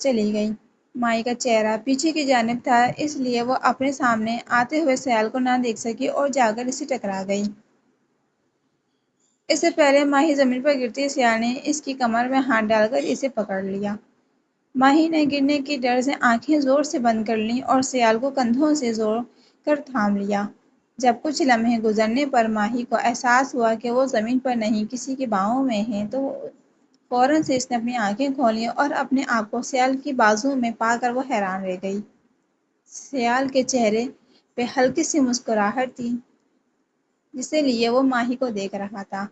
چلی گئی۔ مائی کا چہرہ پیچھے کی جانب تھا، اس لیے وہ اپنے سامنے آتے ہوئے سیال کو نہ دیکھ سکی اور جا کر اسے ٹکرا گئی۔ اس سے پہلے ماہی زمین پر گرتی سیال نے اس کی کمر میں ہاتھ ڈال کر اسے پکڑ لیا۔ ماہی نے گرنے کی ڈر سے آنکھیں زور سے بند کر لیں اور سیال کو کندھوں سے زور کر تھام لیا۔ جب کچھ لمحے گزرنے پر ماہی کو احساس ہوا کہ وہ زمین پر نہیں کسی کے باؤں میں ہے تو فوراً سے اس نے اپنی آنکھیں کھولیں اور اپنے آپ کو سیال کی بازو میں پا کر وہ حیران رہ گئی۔ سیال کے چہرے پہ ہلکی سی مسکراہٹ تھی جسے لیے وہ ماہی کو دیکھ رہا تھا۔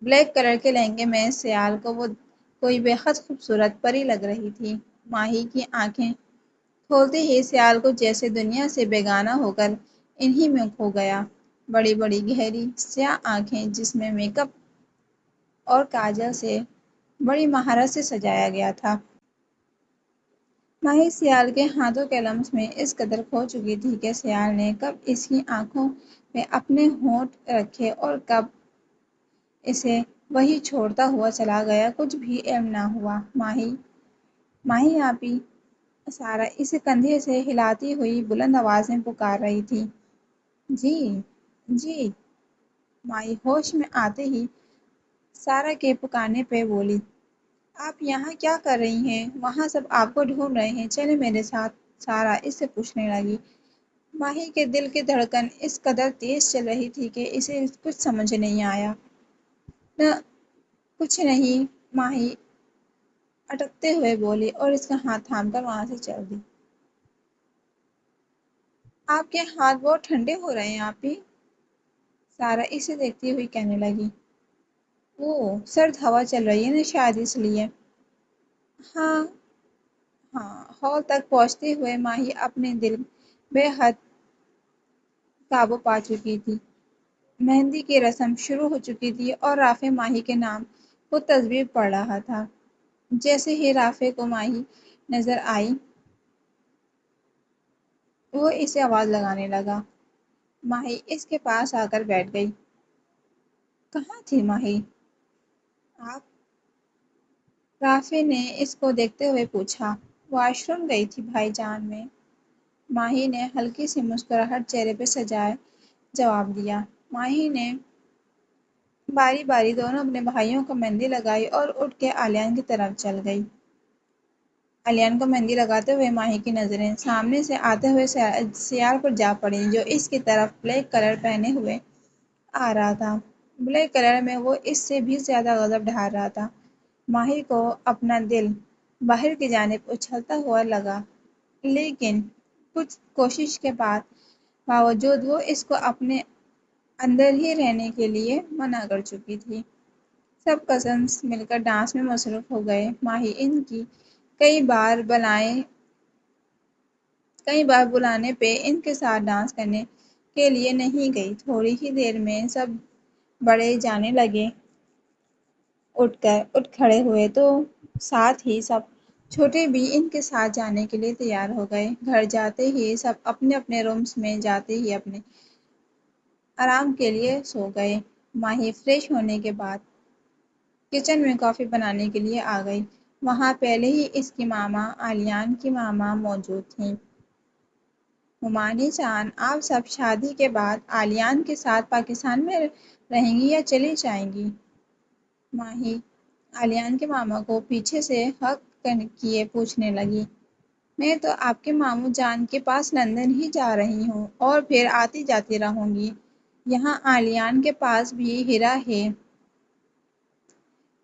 بلیک کلر کے لہنگے میں سیال کو وہ کوئی بے حد خوبصورت پری لگ رہی تھی۔ ماہی کی آنکھیں کھولتے ہی سیال کو جیسے دنیا سے بیگانہ ہو کر انہی میں کھو گیا۔ بڑی بڑی گہری سیاہ آنکھیں جس میں میک اپ اور کاجل سے بڑی مہارت سے سجایا گیا تھا۔ ماہی سیال کے ہاتھوں کے لمس میں اس قدر کھو چکی تھی کہ سیال نے کب اس کی آنکھوں پہ اپنے ہونٹ رکھے اور کب اسے وہی چھوڑتا ہوا چلا گیا کچھ بھی علم نہ ہوا۔ ماہی آپی، سارہ اسے کندھے سے ہلاتی ہوئی بلند آواز میں پکار رہی تھی۔ جی جی، ماہی ہوش میں آتے ہی سارہ کے پکارنے پہ بولی۔ آپ یہاں کیا کر رہی ہیں؟ وہاں سب آپ کو ڈھونڈ رہے ہیں، چلیں میرے ساتھ، سارہ اس سے پوچھنے لگی۔ ماہی کے دل کی دھڑکن اس قدر تیز چل رہی تھی کہ اسے کچھ سمجھ نہیں آیا۔ نہ کچھ نہیں، ماہی اٹکتے ہوئے بولی اور اس کا ہاتھ تھام کر وہاں سے چل دی۔ آپ کے ہاتھ بہت ٹھنڈے ہو رہے ہیں آپی، سارہ اسے دیکھتی ہوئی کہنے لگی۔ اوہ، سرد ہوا چل رہی ہے نا شاید اس لیے۔ ہاں ہاں، ہال تک پہنچتے ہوئے ماہی اپنے دل بے حد قابو پا چکی تھی۔ مہندی کی رسم شروع ہو چکی تھی اور رافع ماہی کے نام کو تصویر پڑھ رہا تھا۔ جیسے ہی رافع کو ماہی نظر آئی وہ اسے آواز لگانے لگا۔ ماہی اس کے پاس آ کر بیٹھ گئی۔ کہاں تھی ماہی آپ؟ رافع نے اس کو دیکھتے ہوئے پوچھا۔ واش روم گئی تھی بھائی جان میں، ماہی نے ہلکی سی مسکراہٹ چہرے پہ سجائے جواب دیا۔ ماہی نے باری باری دونوں اپنے بھائیوں کو مہندی لگائی اور اٹھ کے علیان کی طرف چل گئی۔ علیان کو مہندی لگاتے ہوئے ماہی کی نظریں سامنے سے آتے ہوئے سیال پر جا پڑیں جو اس کی طرف بلیک کلر پہنے ہوئے آ رہا تھا۔ بلیک کلر میں وہ اس سے بھی زیادہ غضب ڈھار رہا تھا۔ ماہی کو اپنا دل باہر کی جانب اچھلتا ہوا لگا، لیکن کچھ کوشش کے باوجود وہ اس کو اپنے اندر ہی رہنے کے لیے منع کر چکی تھی۔ سب کزنز مل کر ڈانس میں مصروف ہو گئے۔ ماہی ان کی کئی بار بلانے پہ ان کے ساتھ ڈانس کرنے کے لیے نہیں گئی۔ تھوڑی ہی دیر میں سب بڑے جانے لگے، اٹھ کھڑے ہوئے تو ساتھ ہی سب چھوٹے بھی ان کے ساتھ جانے کے لیے تیار ہو گئے۔ گھر جاتے ہی سب اپنے اپنے رومز میں جاتے ہی اپنے آرام کے لیے سو گئے۔ ماہی فریش ہونے کے بعد کچن میں کافی بنانے کے لیے آ گئی۔ وہاں پہلے ہی اس کی ماما علیان کی ماما موجود تھیں۔ ممانی جان، آپ سب شادی کے بعد علیان کے ساتھ پاکستان میں رہیں گی یا چلی جائیں گی؟ ماہی علیان کے ماما کو پیچھے سے ہگ کیے پوچھنے لگی۔ میں تو آپ کے ماموں جان کے پاس لندن ہی جا رہی ہوں اور پھر آتی جاتی رہوں گی۔ یہاں علیان کے پاس بھی ہیرا ہے۔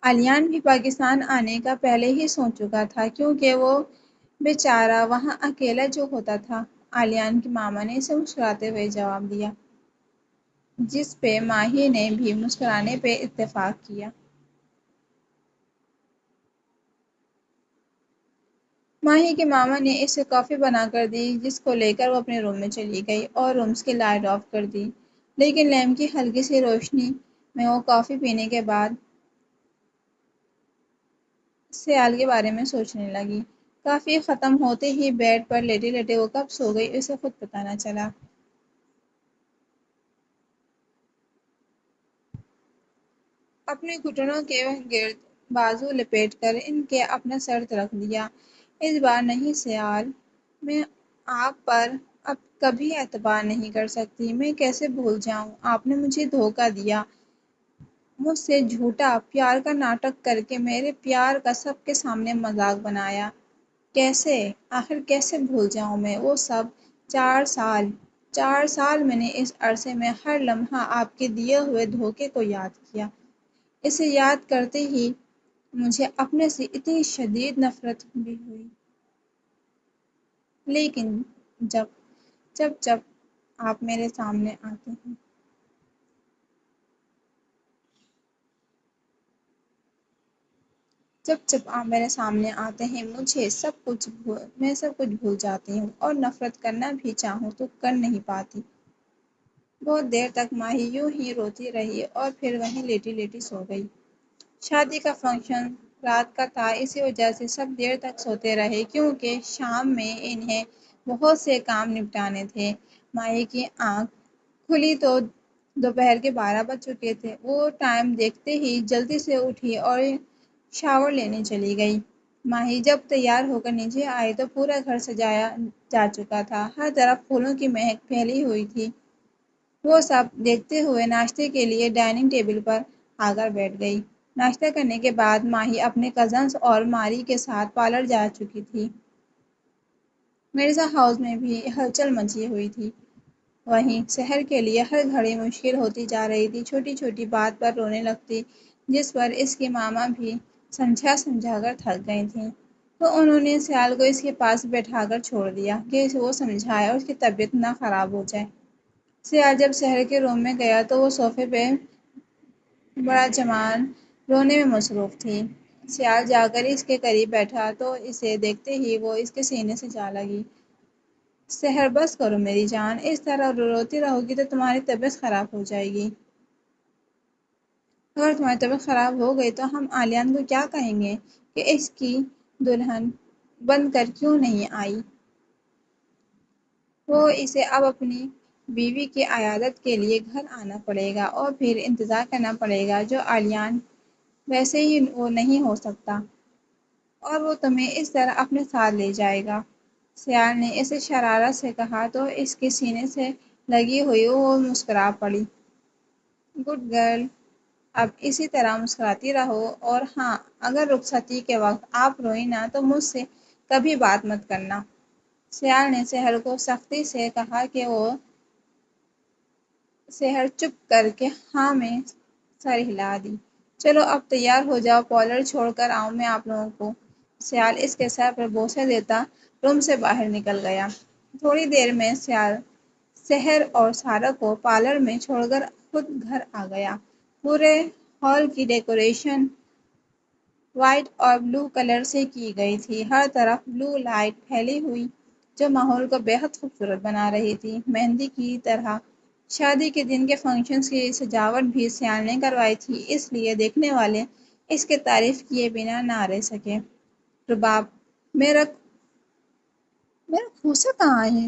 علیان بھی پاکستان آنے کا پہلے ہی سوچ چکا تھا کیونکہ وہ بیچارہ وہاں اکیلا جو ہوتا تھا۔ علیان کی ماما نے اسے مسکراتے ہوئے جواب دیا، جس پہ ماہی نے بھی مسکرانے پہ اتفاق کیا۔ ماہی کی ماما نے اسے کافی بنا کر دی جس کو لے کر وہ اپنے روم میں چلی گئی اور رومز کی لائٹ آف کر دی، لیکن لیمپ کی ہلکی سی روشنی میں وہ کافی پینے کے بعد سیال کے بارے میں سوچنے لگی۔ کافی ختم ہوتے ہی بیڈ پر لیٹے لیٹے وہ کب سو گئی اسے خود پتہ نہ چلا۔ اپنے گھٹنوں کے گرد بازو لپیٹ کر ان کے اپنا سر رکھ دیا۔ اس بار نہیں سیال، میں آپ پر اب کبھی اعتبار نہیں کر سکتی۔ میں کیسے بھول جاؤں؟ آپ نے مجھے دھوکہ دیا، مجھ سے جھوٹا پیار کا ناٹک کر کے میرے پیار کا سب کے سامنے مذاق بنایا۔ کیسے، آخر کیسے بھول جاؤں میں وہ سب؟ 4 سال، 4 سال میں نے اس عرصے میں ہر لمحہ آپ کے دیے ہوئے دھوکے کو یاد کیا۔ اسے یاد کرتے ہی مجھے اپنے سے اتنی شدید نفرت بھی ہوئی۔ لیکن جب جب جب آپ میرے سامنے آتے ہیں جب جب آپ میرے سامنے آتے ہیں میں سب کچھ بھول جاتی ہوں اور نفرت کرنا بھی چاہوں تو کر نہیں پاتی۔ بہت دیر تک ماہی یوں ہی روتی رہی اور پھر وہیں لیٹی لیٹی سو گئی۔ شادی کا فنکشن رات کا تھا، اسی وجہ سے سب دیر تک سوتے رہے کیونکہ شام میں انہیں بہت سے کام نپٹانے تھے۔ ماہی کی آنکھ کھلی تو دوپہر کے 12 بج چکے تھے۔ وہ ٹائم دیکھتے ہی جلدی سے اٹھی اور شاور لینے چلی گئی۔ ماہی جب تیار ہو کر نیچے آئی تو پورا گھر سجایا جا چکا تھا، ہر طرف پھولوں کی مہک پھیلی ہوئی تھی۔ وہ سب دیکھتے ہوئے ناشتے کے لیے ڈائننگ ٹیبل پر آ کر بیٹھ گئی۔ ناشتہ کرنے کے بعد ماہی اپنے کزنز اور ماری کے ساتھ پارلر جا چکی تھی۔ مرزا ہاؤس میں بھی ہلچل مچی ہوئی تھی۔ وہیں سحر کے لیے ہر گھڑی مشکل ہوتی جا رہی تھی، چھوٹی چھوٹی بات پر رونے لگتی جس پر اس کی ماما بھی سمجھا سمجھا کر تھک گئی تھیں۔ تو انہوں نے سیال کو اس کے پاس بٹھا کر چھوڑ دیا کہ وہ سمجھائے اور اس کی طبیعت نہ خراب ہو جائے۔ سیال جب سحر کے روم میں گیا تو وہ صوفے پہ بڑا جمان رونے میں مصروف تھی۔ سیال جا کر اس کے قریب بیٹھا تو اسے دیکھتے ہی وہ اس کے سینے سے جا لگی۔ سحر بس کرو میری جان، اس طرح روتی رہو گی تو تمہاری طبیعت خراب ہو جائے گی۔ اگر تمہاری طبیعت خراب ہو گئی تو ہم عالیان کو کیا کہیں گے کہ اس کی دلہن بن کر کیوں نہیں آئی؟ وہ اسے اب اپنی بیوی کی عیادت کے لیے گھر آنا پڑے گا اور پھر انتظار کرنا پڑے گا جو عالیان ویسے ہی وہ نہیں ہو سکتا، اور وہ تمہیں اس طرح اپنے ساتھ لے جائے گا۔ سیال نے اسے شرارت سے کہا تو اس کے سینے سے لگی ہوئی وہ مسکرا پڑی۔ گڈ گرل، اب اسی طرح مسکراتی رہو، اور ہاں، اگر رخصتی کے وقت آپ روئی نا تو مجھ سے کبھی بات مت کرنا۔ سیال نے سحر کو سختی سے کہا کہ وہ سحر چپ کر کے ہاں میں سر ہلا دی۔ چلو اب تیار ہو جاؤ، پارلر چھوڑ کر آؤں میں آپ لوگوں کو۔ سیال اس کے سر پر بوسے دیتا روم سے باہر نکل گیا۔ تھوڑی دیر میں سیال سحر اور سارہ کو پارلر میں چھوڑ کر خود گھر آ گیا۔ پورے ہال کی ڈیکوریشن وائٹ اور بلو کلر سے کی گئی تھی، ہر طرف بلو لائٹ پھیلی ہوئی جو ماحول کو بے حد خوبصورت بنا رہی تھی، مہندی کی طرح۔ شادی کے دن کے فنکشن کی سجاوٹ بھی سیال نے کروائی تھی، اس لیے دیکھنے والے اس کی تعریف کیے بنا نہ رہ سکے۔ رباب، میرا کھوسا کہاں ہے؟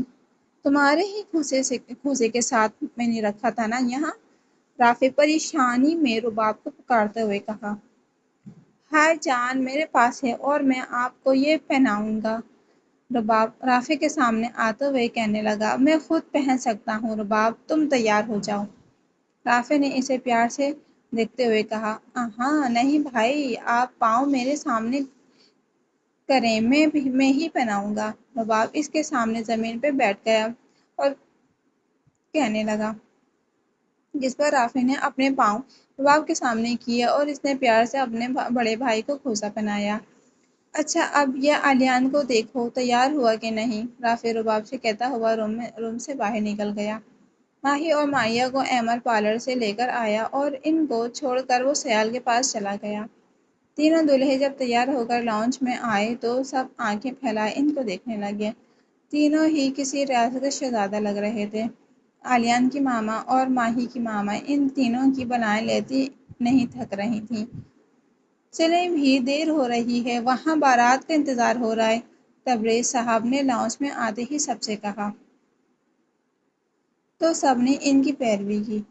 تمہارے ہی کھوسے کے ساتھ میں نے رکھا تھا نا یہاں؟ رافع پریشانی میں رباب کو پکارتے ہوئے کہا۔ ہائے جان، میرے پاس ہے اور میں آپ کو یہ پہناؤں گا۔ رباب رافع کے سامنے آتے ہوئے کہنے لگا۔ میں خود پہن سکتا ہوں رباب، تم تیار ہو جاؤ۔ رافع نے اسے پیار سے دیکھتے ہوئے کہا۔ ہاں نہیں بھائی، آپ پاؤں میرے سامنے کریں، میں ہی پہناؤں گا۔ رباب اس کے سامنے زمین پہ بیٹھ گیا اور کہنے لگا، جس پر رافع نے اپنے پاؤں رباب کے سامنے کیے اور اس نے پیار سے اپنے بڑے بھائی کو کھوسا پہنایا۔ اچھا اب یہ عالیان کو دیکھو تیار ہوا کہ نہیں، رافع رباب سے کہتا ہوا روم سے باہر نکل گیا۔ ماہی اور مائیہ کو ایمر پارلر سے لے کر آیا اور ان کو چھوڑ کر وہ سیال کے پاس چلا گیا۔ تینوں دولہے جب تیار ہو کر لاؤنج میں آئے تو سب آنکھیں پھیلائے ان کو دیکھنے لگے۔ تینوں ہی کسی ریاست کے شہزادہ لگ رہے تھے۔ عالیان کی ماما اور ماہی کی ماما ان تینوں کی بلائیں لیتی نہیں تھک رہی تھیں۔ چلیں بھی، دیر ہو رہی ہے، وہاں بارات کا انتظار ہو رہا ہے، تبریز صاحب نے لاؤنج میں آتے ہی سب سے کہا۔ تو سب نے ان کی پیروی کی۔